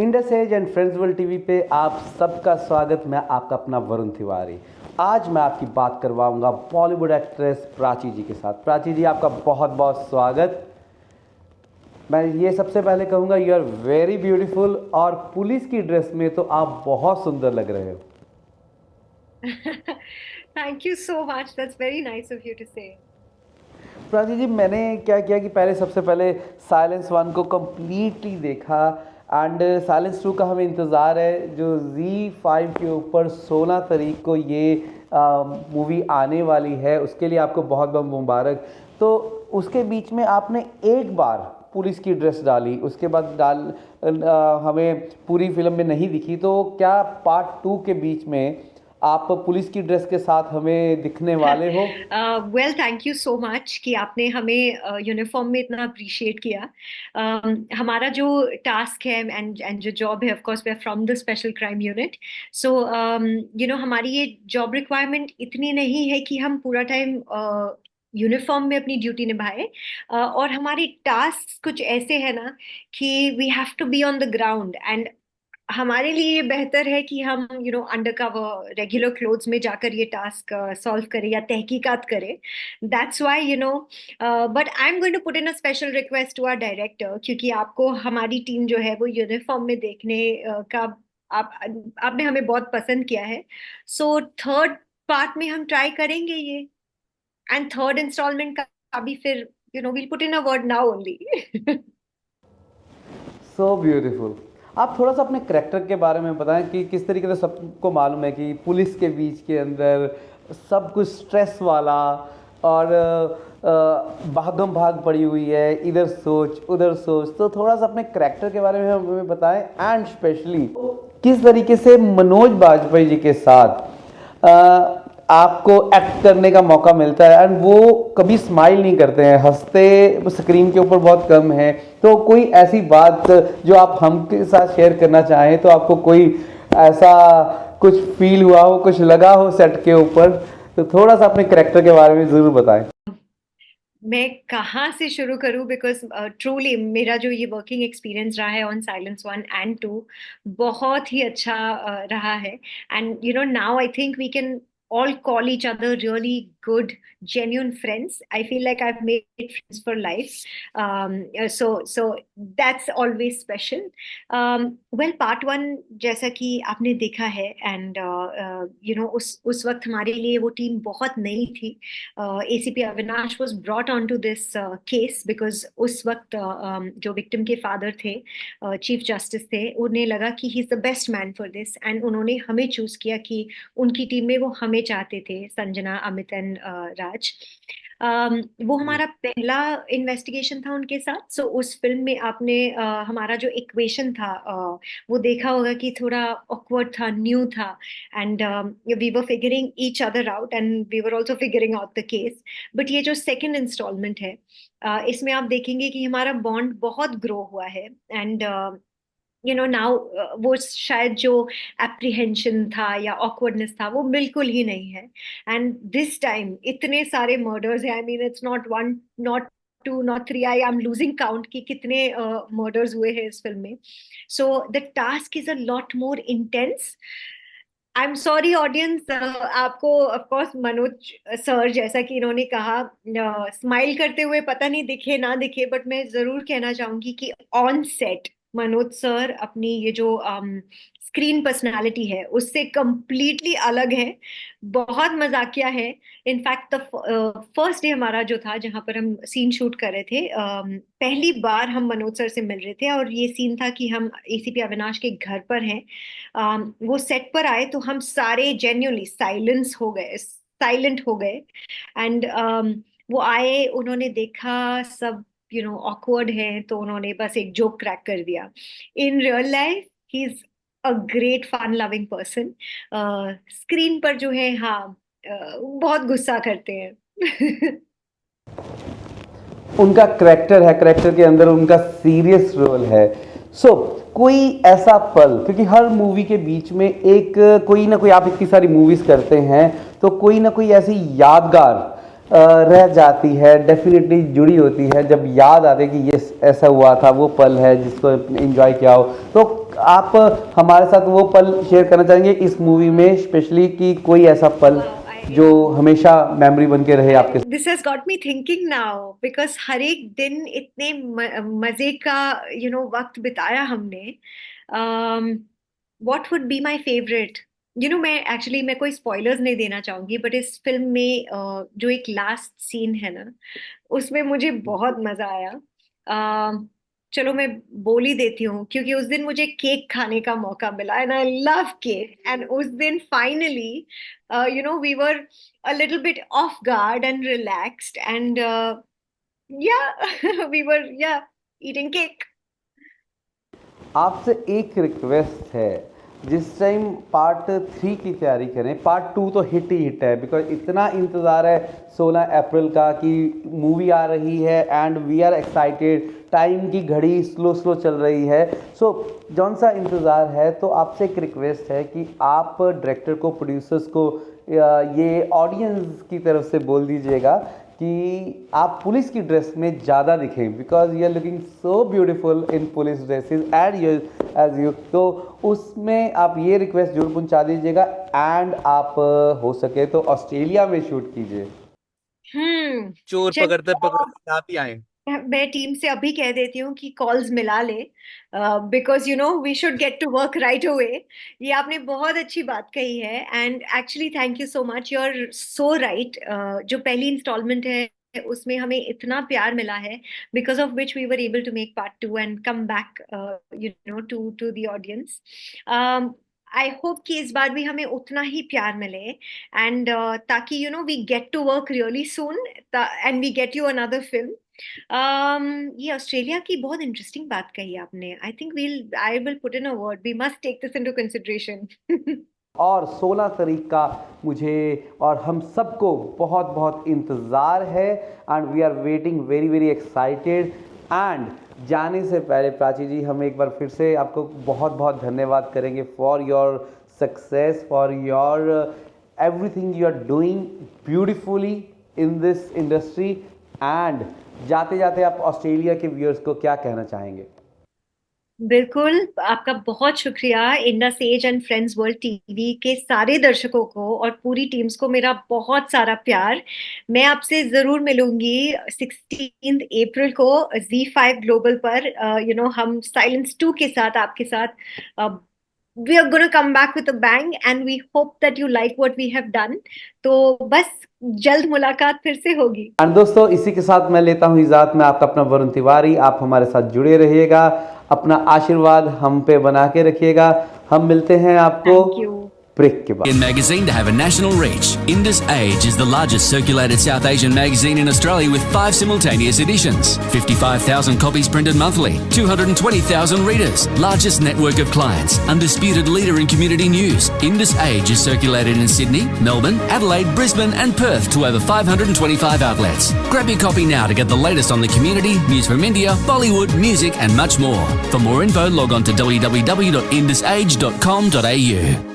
Indus age and friends world TV पे आप सबका स्वागत। मैं आपका अपना वरुण तिवारी। आज मैं आपकी बात करवाऊंगा बॉलीवुड एक्ट्रेस प्राची जी के साथ। प्राची जी, आपका बहुत बहुत स्वागत। मैं ये सबसे पहले कहूँगा, यू आर वेरी ब्यूटीफुल, और पुलिस की ड्रेस में तो आप बहुत सुंदर लग रहे हो। Thank you so much. That's very nice of you to say. Prachi जी, मैंने क्या किया कि पहले सबसे पहले साइलेंस वन को कंप्लीटली देखा, एंड साइलेंस टू का हमें इंतज़ार है, जो Z5 के ऊपर 16 तारीख को ये मूवी आने वाली है। उसके लिए आपको बहुत बहुत मुबारक। तो उसके बीच में आपने एक बार पुलिस की ड्रेस डाली, उसके बाद हमें पूरी फिल्म में नहीं दिखी। तो क्या पार्ट टू के बीच में आप पुलिस की ड्रेस के साथ हमें दिखने वाले हो? Well, thank you so much कि आपने हमें यूनिफॉर्म में इतना अप्रिशिएट किया। हमारा जो टास्क है एंड जो जॉब है, of course we are from the special crime unit. So हमारी ये जॉब रिक्वायरमेंट इतनी नहीं है कि हम पूरा टाइम यूनिफॉर्म में अपनी ड्यूटी निभाए। और हमारी टास्क कुछ ऐसे है ना कि we have to be on the ground, and हमारे लिए ये बेहतर है कि हम अंडर कवर रेगुलर क्लोथ्स में जाकर ये टास्क सॉल्व करें या तहकीकात करें। That's why but I am going to put in a special request to our director, क्योंकि आपको हमारी टीम जो है वो यूनिफॉर्म में देखने का आप आपने हमें बहुत पसंद किया है। सो थर्ड पार्ट में हम ट्राई करेंगे ये, एंड थर्ड इंस्टॉलमेंट का भी फिर will put in a word now only. So beautiful. आप थोड़ा सा अपने करेक्टर के बारे में बताएं कि किस तरीके से। सबको मालूम है कि पुलिस के बीच के अंदर सब कुछ स्ट्रेस वाला, और भागम भाग पड़ी हुई है, इधर सोच उधर सोच। तो थोड़ा सा अपने करेक्टर के बारे में हमें बताएं, एंड स्पेशली किस तरीके से मनोज बाजपेयी जी के साथ आपको एक्ट करने का मौका मिलता है। एंड वो कभी स्माइल नहीं करते हैं, हंसते स्क्रीन के ऊपर बहुत कम है। तो कोई ऐसी बात जो आप हमके साथ शेयर करना चाहें, तो आपको कोई ऐसा कुछ फील हुआ हो, कुछ लगा हो सेट के ऊपर, तो थोड़ा सा अपने करेक्टर के बारे में ज़रूर बताएं। मैं कहाँ से शुरू करूँ, बिकॉज ट्रूली मेरा जो ये वर्किंग एक्सपीरियंस रहा है on silence one and two बहुत ही अच्छा रहा है। And now I think we can all call each other really good genuine friends. I feel like I've made friends for life. So that's always special. Well, part one जैसा कि आपने देखा है, एंड उस वक्त हमारे लिए वो टीम बहुत नई थी। ACP Avinash was brought onto this case because उस वक्त जो विक्टिम के फादर थे, चीफ जस्टिस थे, उन्हें लगा कि he is the best man for this, and उन्होंने हमें चूज किया कि उनकी टीम में वो हमें चाहते थे, संजना, अमित एंड राज। वो हमारा पहला इन्वेस्टिगेशन था उनके साथ। सो उस फिल्म में आपने हमारा जो इक्वेशन था वो देखा होगा कि थोड़ा ऑकवर्ड था, न्यू था, and we were figuring each other out and we were also figuring out the case. But ये जो सेकेंड इंस्टॉलमेंट है, इसमें आप देखेंगे कि हमारा बॉन्ड बहुत ग्रो हुआ है। एंड नाउ वो शायद जो एप्रीहेंशन था या ऑकवर्डनेस था वो बिल्कुल ही नहीं है। एंड दिस टाइम इतने सारे मर्डर्स हैं, I mean it's not one, not two, not three, I am losing count कि कितने मर्डर्स हुए हैं इस फिल्म में। So the task is a lot more intense. I am sorry audience, आपको ऑफ कोर्स मनोज सर जैसा कि इन्होंने कहा स्माइल करते हुए पता नहीं दिखे ना दिखे, बट मैं जरूर कहना चाहूंगी कि ऑन सेट मनोज सर अपनी ये जो स्क्रीन पर्सनालिटी है उससे कंप्लीटली अलग है, बहुत मजाकिया है। इनफैक्ट द फर्स्ट डे हमारा जो था जहां पर हम सीन शूट कर रहे थे, पहली बार हम मनोज सर से मिल रहे थे, और ये सीन था कि हम ACP अविनाश के घर पर हैं। वो सेट पर आए तो हम सारे जेन्युइनली साइलेंट हो गए। एंड वो आए, उन्होंने देखा सब ऑकवर्ड है, तो उन्होंने बस एक जोक क्रैक कर दिया। In real life he is a great fun loving person. Screen पर जो है, हाँ, बहुत गुस्सा करते हैं। उनका करेक्टर है, करेक्टर के अंदर उनका सीरियस रोल है। कोई ऐसा पल, क्योंकि हर मूवी के बीच में एक कोई ना कोई, आप इतनी सारी मूवीज करते हैं तो कोई ना कोई ऐसी यादगार रह जाती है, डेफिनेटली जुड़ी होती है जब याद आते कि ये ऐसा हुआ था, वो पल है जिसको एंजॉय किया हो। तो आप हमारे साथ वो पल शेयर करना चाहेंगे इस मूवी में स्पेशली, कि कोई ऐसा पल जो हमेशा मेमोरी बन के रहे आपके? This has got me thinking now because हर एक दिन इतने मजे का वक्त बिताया हमने. What would be my favourite? मैं कोई स्पॉयलर्स नहीं देना चाहूंगी, बट इस फिल्म में जो एक लास्ट सीन है ना, उसमें मुझे बहुत मजा आया. चलो मैं बोल ही देती हूँ, क्योंकि उस दिन मुझे केक खाने का मौका मिला and I love cake. And उस दिन finally we were a little bit off guard and relaxed, and yeah, we were, yeah, eating cake. आपसे एक रिक्वेस्ट है, जिस टाइम पार्ट 3 की तैयारी करें, पार्ट 2 तो हिट ही हिट है, बिकॉज इतना इंतज़ार है 16 अप्रैल का कि मूवी आ रही है and we are excited. Time की घड़ी स्लो स्लो चल रही है. सो जौन सा इंतज़ार है, तो आपसे एक रिक्वेस्ट है कि आप डायरेक्टर को, प्रोड्यूसर्स को, ये ऑडियंस की तरफ से बोल दीजिएगा कि आप पुलिस की ड्रेस में ज़्यादा दिखें, because you are looking so beautiful in police dresses and you as you. तो उसमें आप ये रिक्वेस्ट जरूर पहुंचा दीजिएगा. एंड आप हो सके तो ऑस्ट्रेलिया में शूट कीजिए. चोर पकड़ते पकड़ते आप ही आए. मैं टीम से अभी कह देती हूँ कि कॉल्स मिला ले, because we should get to work right away. ये आपने बहुत अच्छी बात कही है, and actually thank you so much. You are so right. जो पहली इंस्टॉलमेंट है उसमें हमें इतना प्यार मिला है, because of which we were able to make part 2 and come back to the audience. I hope कि इस बार भी हमें उतना ही प्यार मिले, एंड ताकि we get to work really soon and we get you another film. ये ऑस्ट्रेलिया की बहुत इंटरेस्टिंग बात कही आपने. I will put in a word. We must take this into consideration. और 16 तारीख का मुझे और हम सबको बहुत बहुत इंतज़ार है, and we are waiting very very excited. And जाने से पहले प्राची जी, हम एक बार फिर से आपको बहुत बहुत धन्यवाद करेंगे for your success, for your everything you are doing beautifully in this industry. And जाते जाते आप ऑस्ट्रेलिया के व्यूअर्स को क्या कहना चाहेंगे? बिल्कुल, आपका बहुत शुक्रिया. Indus age and friends world TV के सारे दर्शकों को और पूरी टीम्स को मेरा बहुत सारा प्यार. मैं आपसे जरूर मिलूंगी 16 अप्रैल को Z5 ग्लोबल पर. हम साइलेंस 2 के साथ आपके साथ we are going to come back with a bang, and we hope that you like what we have done. तो बस जल्द मुलाकात फिर से होगी. और दोस्तों, इसी के साथ मैं लेता हूँ इजाज़त. मैं आपका अपना वरुण तिवारी. आप हमारे साथ जुड़े रहिएगा, अपना आशीर्वाद हम पे बना के रखिएगा. हम मिलते हैं आपको ब्रेक के बाद. Magazine to have a national reach. Indus Age is the largest circulated South Asian magazine in Australia with 5 simultaneous editions, 55,000 copies printed monthly, 220,000 readers, largest network of clients, undisputed leader in community news. Indus Age is circulated in Sydney, Melbourne, Adelaide, Brisbane and Perth to over 525 outlets. Grab your copy now to get the latest on the community, news from India, Bollywood, music and much more. For more info, log on to www.indusage.com.au.